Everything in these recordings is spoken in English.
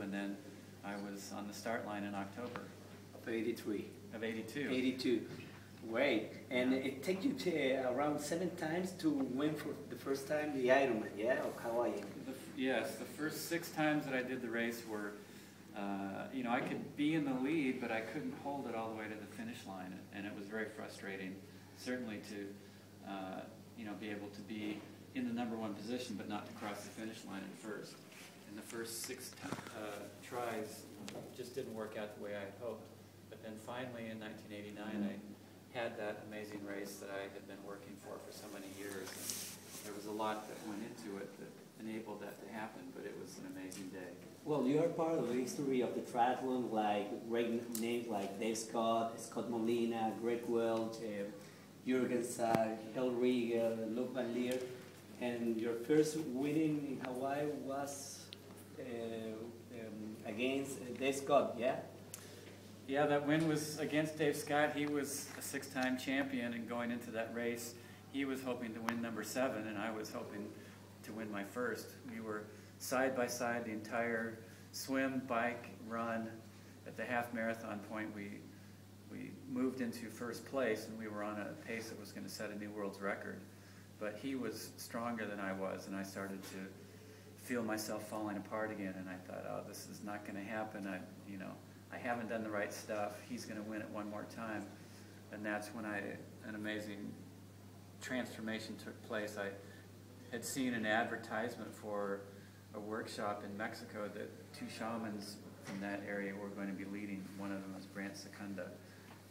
and then I was on the start line in October. Of 83. Of 82. 82. Great. And it took you to around 7 times to win for the first time the Ironman, yeah, of Hawaii? Yes, the first 6 times that I did the race were, you know, I could be in the lead, but I couldn't hold it all the way to the finish line, and it was very frustrating, certainly to, you know, be able to be in the #1 position, but not to cross the finish line at first. And the first 6 tries just didn't work out the way I had hoped. But then finally in 1989, I had that amazing race that I had been working for so many years. And there was a lot that went into it that enabled that to happen, but it was an amazing day. Well, you are part of the history of the triathlon, like great names like Dave Scott, Scott Molina, Greg Welch, Jürgen Sack, Hel Rieger, Luc Van Leer. And your first winning in Hawaii was against Dave Scott, yeah? Yeah, that win was against Dave Scott. He was a 6-time champion, and going into that race, he was hoping to win #7, and I was hoping to win my first. We were side by side the entire swim, bike, run. At the half marathon point, we moved into first place, and we were on a pace that was going to set a new world's record. But he was stronger than I was, and I started to feel myself falling apart again, and I thought, oh, this is not going to happen. I haven't done the right stuff. He's going to win it one more time. And that's when an amazing transformation took place. I had seen an advertisement for a workshop in Mexico that 2 shamans from that area were going to be leading. One of them was Brant Secunda.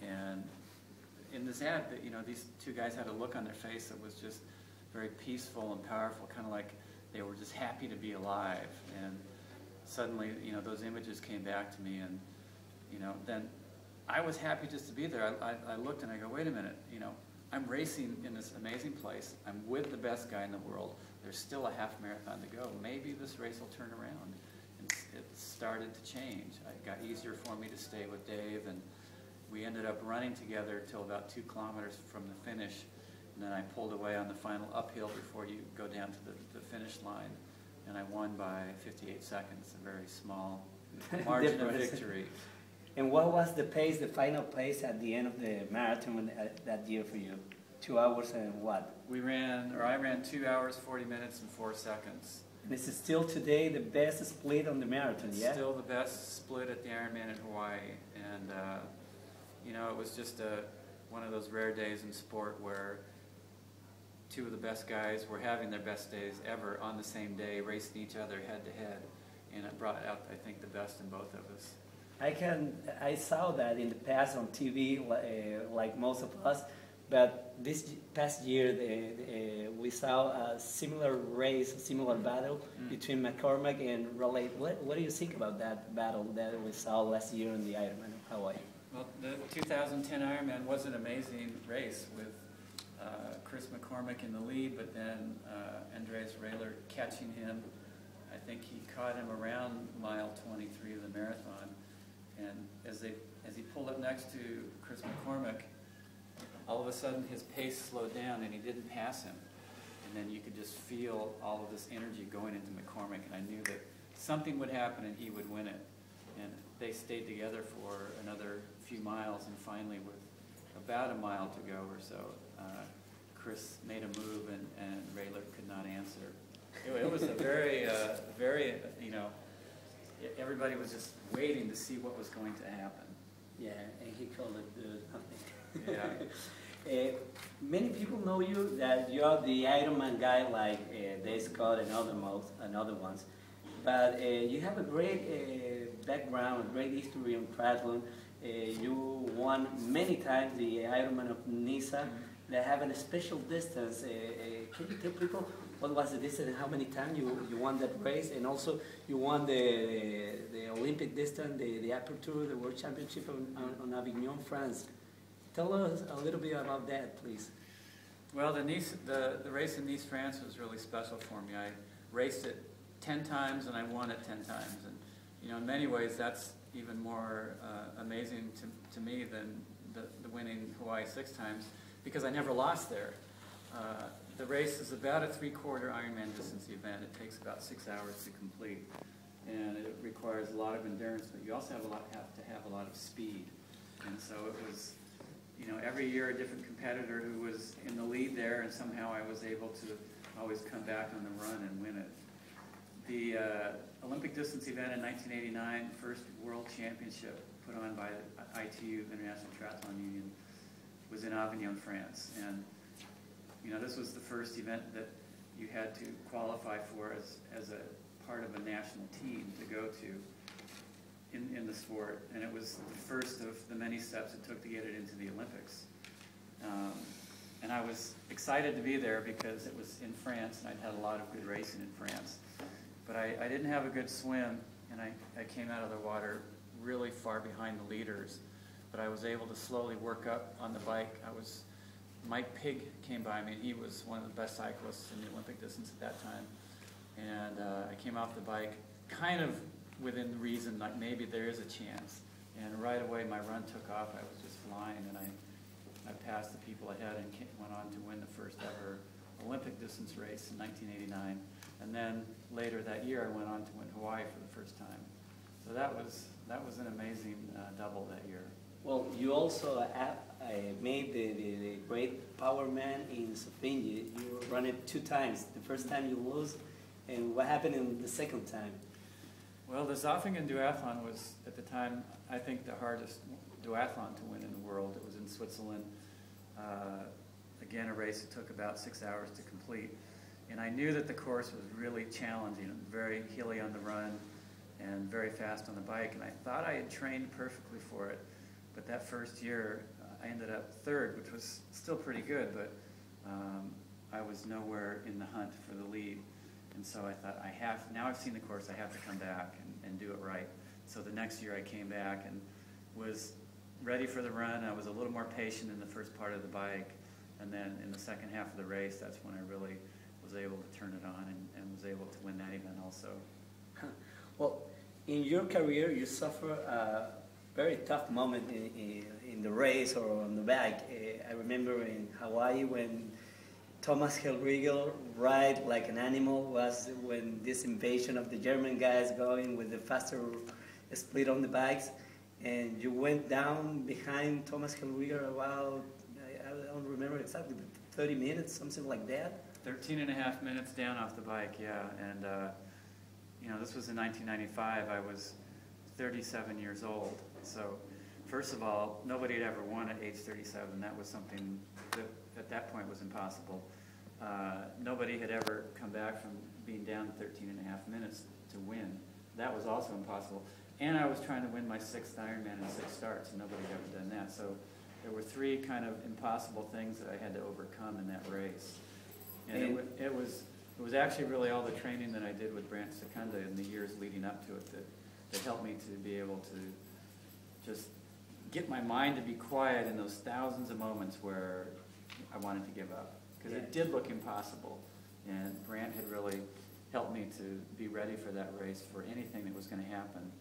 And in this ad, you know, these 2 guys had a look on their face that was just very peaceful and powerful, kind of like they were just happy to be alive. And suddenly, you know, those images came back to me, and, you know, then I was happy just to be there. I looked and I go, wait a minute, you know, I'm racing in this amazing place. I'm with the best guy in the world. There's still a half marathon to go. Maybe this race will turn around. And it started to change. It got easier for me to stay with Dave, and we ended up running together till about 2 kilometers from the finish. And then I pulled away on the final uphill before you go down to the finish line. And I won by 58 seconds, a very small margin of victory. And what was the pace, the final pace at the end of the marathon that year for you? 2 hours and what? I ran 2 hours, 40 minutes, and 4 seconds. And this is still today the best split on the marathon, it's yeah? Still the best split at the Ironman in Hawaii. And, you know, it was just one of those rare days in sport where 2 of the best guys were having their best days ever on the same day, racing each other head to head. And it brought out, I think, the best in both of us. I saw that in the past on TV, like most of us, but this past year we saw a similar race, a similar battle between McCormack and Raleigh. What do you think about that battle that we saw last year in the Ironman of Hawaii? Well, the 2010 Ironman was an amazing race with Chris McCormack in the lead, but then Andreas Rehler catching him. I think he caught him around mile 23 of the marathon. And as he pulled up next to Chris McCormack, all of a sudden his pace slowed down and he didn't pass him. And then you could just feel all of this energy going into McCormack, and I knew that something would happen and he would win it. And they stayed together for another few miles, and finally with about a mile to go or so, Chris made a move and Rayler could not answer. It was a very, you know, everybody was just waiting to see what was going to happen. Yeah, and he called it nothing. Yeah. Many people know you that you are the Ironman guy like Dave Scott and other ones. But you have a great background, a great history on triathlon. You won many times the Ironman of Nisa. They have a special distance. Can you tell people what was the distance and how many times you won that race? And also you won the Olympic distance, the Aperture, the World Championship on Avignon, France. Tell us a little bit about that, please. Well, the race in Nice, France was really special for me. I raced it 10 times and I won it 10 times. And, you know, in many ways that's even more amazing to me than the winning Hawaii 6 times, because I never lost there. The race is about a 3/4 Ironman distance event. It takes about 6 hours to complete, and it requires requires a lot of endurance, but you also have to have a lot of speed. And so it was, you know, every year a different competitor who was in the lead there, and somehow I was able to always come back on the run and win it. The Olympic distance event in 1989, first world championship put on by the ITU, International Triathlon Union, was in Avignon, France. And, you know, this was the first event that you had to qualify for as a part of a national team to go to in the sport. And it was the first of the many steps it took to get it into the Olympics. And I was excited to be there because it was in France, and I'd had a lot of good racing in France. But I didn't have a good swim, and I came out of the water really far behind the leaders. But I was able to slowly work up on the bike. Mike Pigg came by me, and he was one of the best cyclists in the Olympic distance at that time. And I came off the bike kind of within reason, like maybe there is a chance. And right away my run took off. I was just flying, and I passed the people ahead and went on to win the first ever Olympic distance race in 1989. And then later that year I went on to win Hawaii for the first time. So that was an amazing double that year. Well, you also made the great power man in Sofia. You ran it 2 times. The first time you lost, and what happened in the second time? Well, the Zofingen duathlon was, at the time, I think the hardest duathlon to win in the world. It was in Switzerland. Again, a race that took about 6 hours to complete. And I knew that the course was really challenging, very hilly on the run and very fast on the bike. And I thought I had trained perfectly for it. But that first year, I ended up 3rd, which was still pretty good, but I was nowhere in the hunt for the lead. And so I thought, now I've seen the course, I have to come back and do it right. So the next year I came back and was ready for the run. I was a little more patient in the first part of the bike. And then in the second half of the race, that's when I really was able to turn it on and was able to win that event also. Well, in your career, you suffer a very tough moment in the race or on the bike. I remember in Hawaii when Thomas Hellriegel ride like an animal was when this invasion of the German guys going with the faster split on the bikes, and you went down behind Thomas Hellriegel about, I don't remember exactly, but 30 minutes, something like that. 13 and a half minutes down off the bike, yeah. And, you know, this was in 1995. I was 37 years old. So, first of all, nobody had ever won at age 37. That was something that at that point was impossible. Nobody had ever come back from being down 13 and a half minutes to win. That was also impossible. And I was trying to win my 6th Ironman in 6 starts, and nobody had ever done that. So there were 3 kind of impossible things that I had to overcome in that race. And it was actually really all the training that I did with Brant Secunda in the years leading up to it that helped me to be able to just get my mind to be quiet in those thousands of moments where I wanted to give up. Because it did look impossible. And Brant had really helped me to be ready for that race, for anything that was going to happen.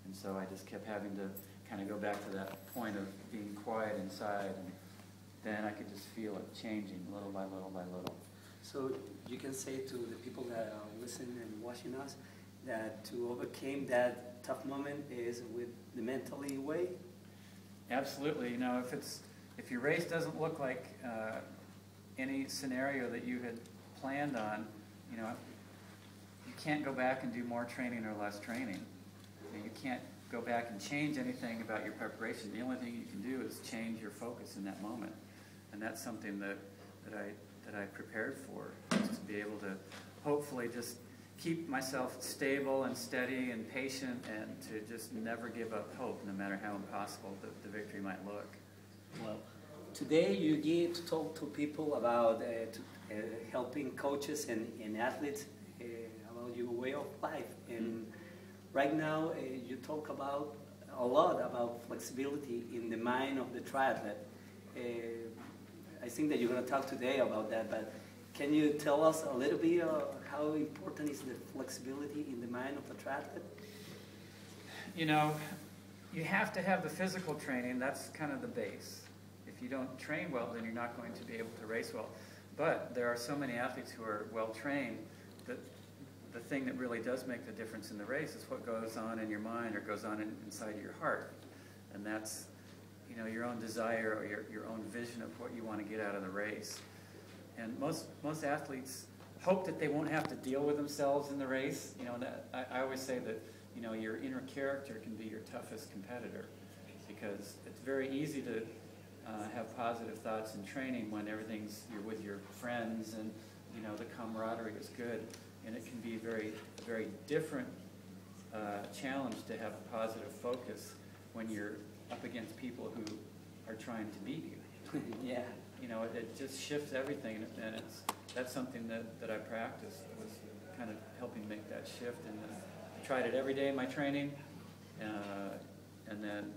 And so I just kept having to kind of go back to that point of being quiet inside, and then I could just feel it changing little by little by little. So you can say to the people that are listening and watching us that to overcome that tough moment is with the mentally way? Absolutely. You know, if your race doesn't look like any scenario that you had planned on, you know, you can't go back and do more training or less training. You can't go back and change anything about your preparation. The only thing you can do is change your focus in that moment. And that's something that I prepared for, is to be able to hopefully just keep myself stable and steady and patient, and to just never give up hope, no matter how impossible the victory might look. Well, today you get to talk to people about helping coaches and athletes about your way of life. And right now you talk about a lot about flexibility in the mind of the triathlete. I think that you're going to talk today about that, but can you tell us a little bit how important is the flexibility in the mind of the triathlete? You know, you have to have the physical training. That's kind of the base. If you don't train well, then you're not going to be able to race well. But there are so many athletes who are well trained that the thing that really does make the difference in the race is what goes on in your mind or goes on inside of your heart. And that's, you know, your own desire or your own vision of what you want to get out of the race. And most athletes hope that they won't have to deal with themselves in the race. You know, that, I always say that, you know, your inner character can be your toughest competitor, because it's very easy to have positive thoughts in training when you're with your friends and, you know, the camaraderie is good. And it can be a very different challenge to have a positive focus when you're up against people who are trying to beat you. Yeah. You know, it just shifts everything, and that's something that I practiced, was kind of helping make that shift. And I tried it every day in my training, and then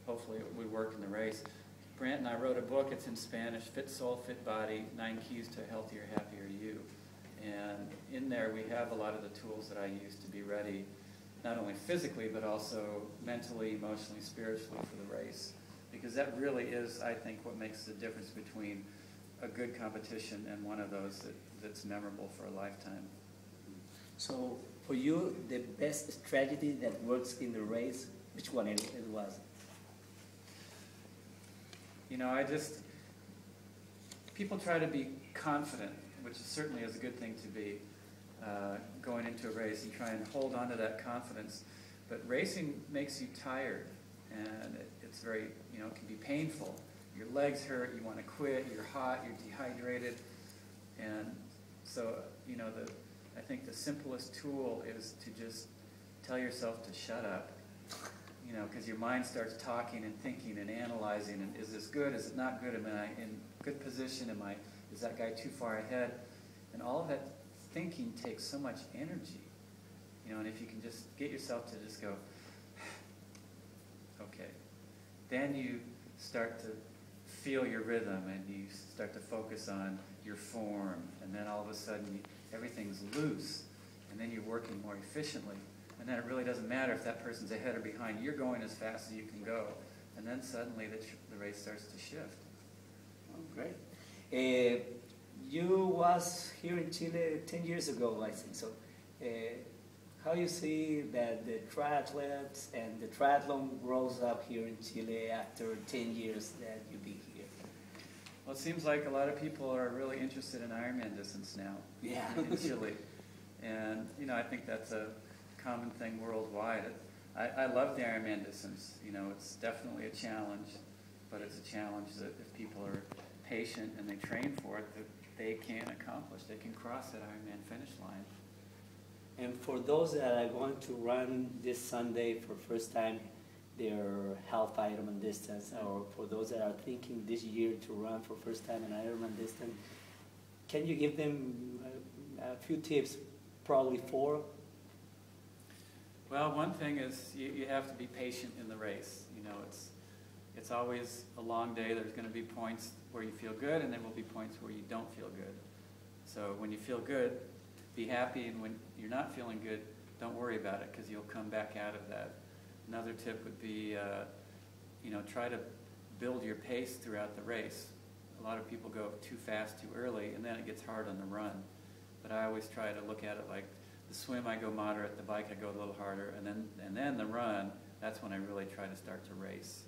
hopefully it would work in the race. Brant and I wrote a book. It's in Spanish, Fit Soul, Fit Body, 9 Keys to a Healthier, Happier You. And in there we have a lot of the tools that I use to be ready, not only physically, but also mentally, emotionally, spiritually for the race. Because that really is, I think, what makes the difference between a good competition and one of those that's memorable for a lifetime. So for you, the best strategy that works in the race, which one it was? You know, people try to be confident, which certainly is a good thing to be, going into a race and try and hold on to that confidence. But racing makes you tired, and it's very, you know, it can be painful. Your legs hurt, you want to quit, you're hot, you're dehydrated. And so, you know, I think the simplest tool is to just tell yourself to shut up. You know, because your mind starts talking and thinking and analyzing, and is this good, is it not good, am I in good position, is that guy too far ahead? And all of that thinking takes so much energy. You know, and if you can just get yourself to just go, okay, then you start to feel your rhythm, and you start to focus on your form, and then all of a sudden everything's loose, and then you're working more efficiently. And then it really doesn't matter if that person's ahead or behind. You're going as fast as you can go. And then suddenly the race starts to shift. Oh, great. You was here in Chile 10 years ago, I think. So how you see that the triathletes and the triathlon grows up here in Chile after 10 years that you be here? Well, it seems like a lot of people are really interested in Ironman distance now. Yeah. In Chile. And, you know, I think that's a common thing worldwide. I love the Ironman distance. You know, it's definitely a challenge, but it's a challenge that if people are patient and they train for it, that they can accomplish. They can cross that Ironman finish line. And for those that are going to run this Sunday for first time their half Ironman distance, or for those that are thinking this year to run for first time an Ironman distance, can you give them a few tips, probably 4? Well, one thing is you have to be patient in the race. You know, it's always a long day. There's going to be points where you feel good, and there will be points where you don't feel good. So when you feel good, be happy, and when you're not feeling good, don't worry about it, because you'll come back out of that. Another tip would be, you know, try to build your pace throughout the race. A lot of people go too fast too early, and then it gets hard on the run. But I always try to look at it like, the swim I go moderate, the bike I go a little harder, and then the run, that's when I really try to start to race.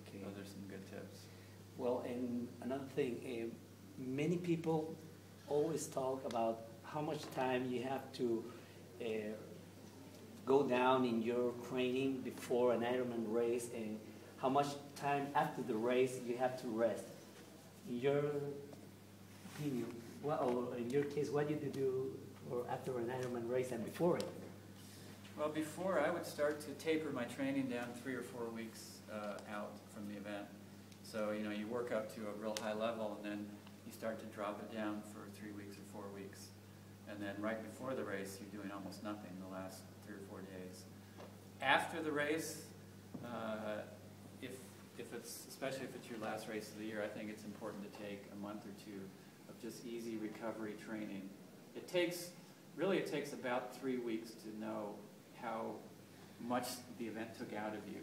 Okay. Those are some good tips. Well, and another thing, many people always talk about how much time you have to go down in your training before an Ironman race, and how much time after the race you have to rest. In your opinion, or in your case, what did you do or after an Ironman race and before it? Well, before, I would start to taper my training down 3 or 4 weeks out from the event. So, you know, you work up to a real high level, and then you start to drop it down for 3 weeks or 4 weeks. And then right before the race, you're doing almost nothing the last 3 or 4 days. After the race, if it's, especially if it's your last race of the year, I think it's important to take a month or 2 of just easy recovery training. It takes about 3 weeks to know how much the event took out of you.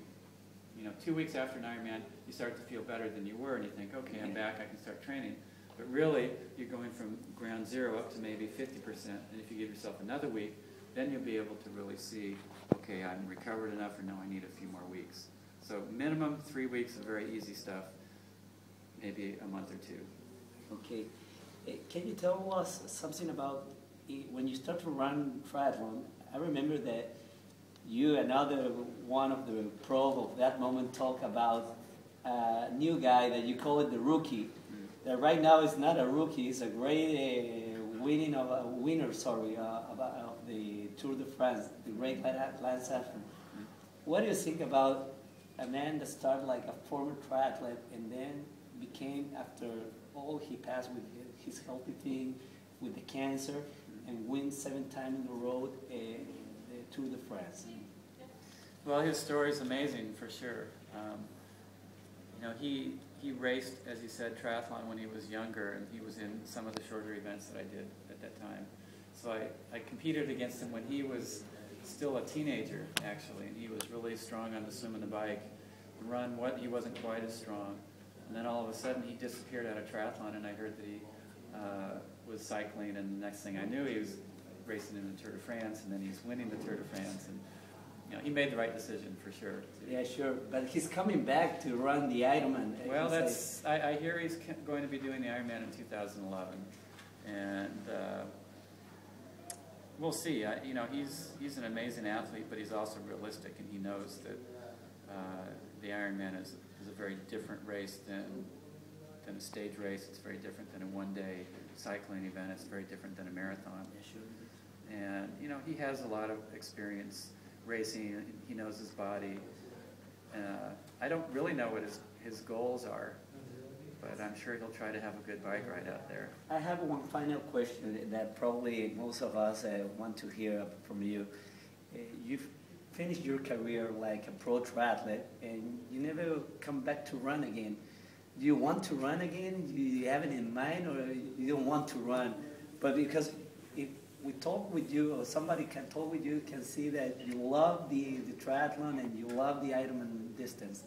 You know, 2 weeks after an Ironman, you start to feel better than you were, and you think, okay, I'm back, I can start training. But really, you're going from ground zero up to maybe 50%, and if you give yourself another week, then you'll be able to really see, okay, I'm recovered enough, or no, I need a few more weeks. So minimum 3 weeks of very easy stuff, maybe a month or two. Okay. Can you tell us something about when you start to run triathlon? I remember that you and one of the pros of that moment talk about a new guy that you call it the rookie. That right now is not a rookie; he's a great winner of the Tour de France, the great Lance Armstrong. What do you think about a man that started like a former triathlete and then became, after all he passed with his healthy thing, with the cancer, and wins 7 times in a row the Tour de France? Well, his story is amazing for sure. You know, he raced, as you said, triathlon when he was younger, and he was in some of the shorter events that I did at that time. So I competed against him when he was still a teenager, actually, and he was really strong on the swim and the bike. The run, he wasn't quite as strong. And then all of a sudden he disappeared out of triathlon, and I heard that he was cycling, and the next thing I knew he was racing in the Tour de France, and then he's winning the Tour de France. And you know, he made the right decision for sure. Yeah, sure. But he's coming back to run the Ironman. Well, I hear he's going to be doing the Ironman in 2011, and we'll see. You know, he's an amazing athlete, but he's also realistic, and he knows that the Ironman is a very different race than a stage race. It's very different than a one-day cycling event. It's very different than a marathon. Yeah, sure. And you know, he has a lot of experience racing. He knows his body. I don't really know what his goals are, but I'm sure he'll try to have a good bike ride out there. I have one final question that probably most of us want to hear from you. You've finished your career like a pro triathlete, and you never come back to run again. Do you want to run again? Do you have it in mind, or you don't want to run? But because if we talk with you, or somebody can talk with you, can see that you love the triathlon and you love the Ironman distance.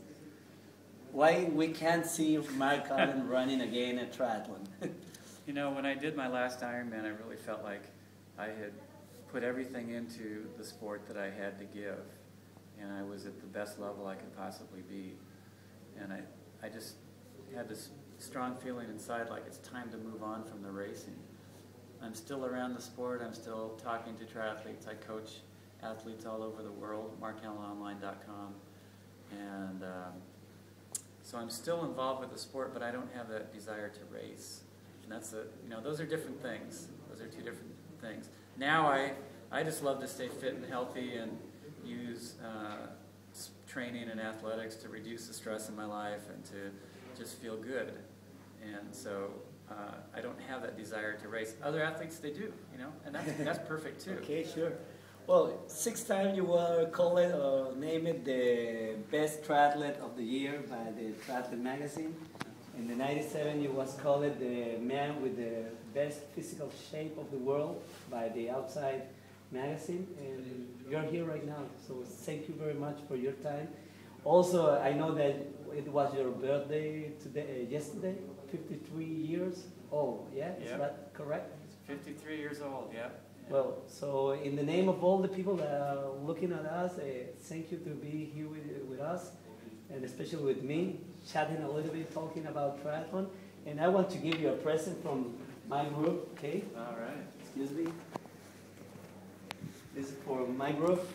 Why we can't see Mark Allen running again at triathlon? You know, when I did my last Ironman, I really felt like I had put everything into the sport that I had to give, and I was at the best level I could possibly be. And I just had this strong feeling inside like it's time to move on from the racing. I'm still around the sport. I'm still talking to triathletes. I coach athletes all over the world, markallenonline.com. And so I'm still involved with the sport, but I don't have that desire to race. And that's you know, those are different things. Those are two different things. Now I just love to stay fit and healthy and use training and athletics to reduce the stress in my life and to just feel good. And so I don't have that desire to race. Other athletes, they do, you know, and that's perfect too. Okay, sure. Well, 6 times you were called or named the best triathlete of the year by the Triathlete magazine. In the '97, you was called the man with the best physical shape of the world by the Outside magazine. And you're here right now, so thank you very much for your time. Also, I know that it was your birthday today, yesterday, 53 years old, yeah? Is that correct? 53 years old, yeah. Well, so in the name of all the people that are looking at us, thank you to be here with us, and especially with me, chatting a little bit, talking about triathlon. And I want to give you a present from my group, okay? All right. Excuse me. This is for my group,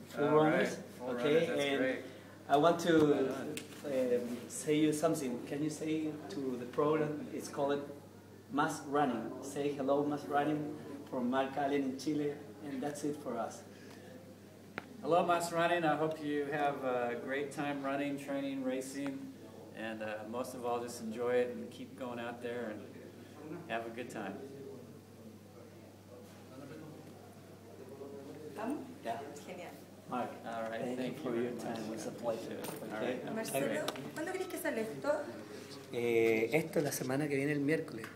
Full All Runners. right. Full Okay, Runners, that's and great. I want to say you something. Can you say to the program? It's called Mass Running. Say hello, Mass Running, from Mark Allen in Chile, and that's it for us. Hello, Mas Running. I hope you have a great time running, training, racing, and most of all, just enjoy it and keep going out there and have a good time. Yeah. Genial. Mark, All right, thank you for your time. It was a pleasure. All Okay. right. Marcelo, ¿cuándo crees que sale esto? Esto la semana que viene, el miércoles.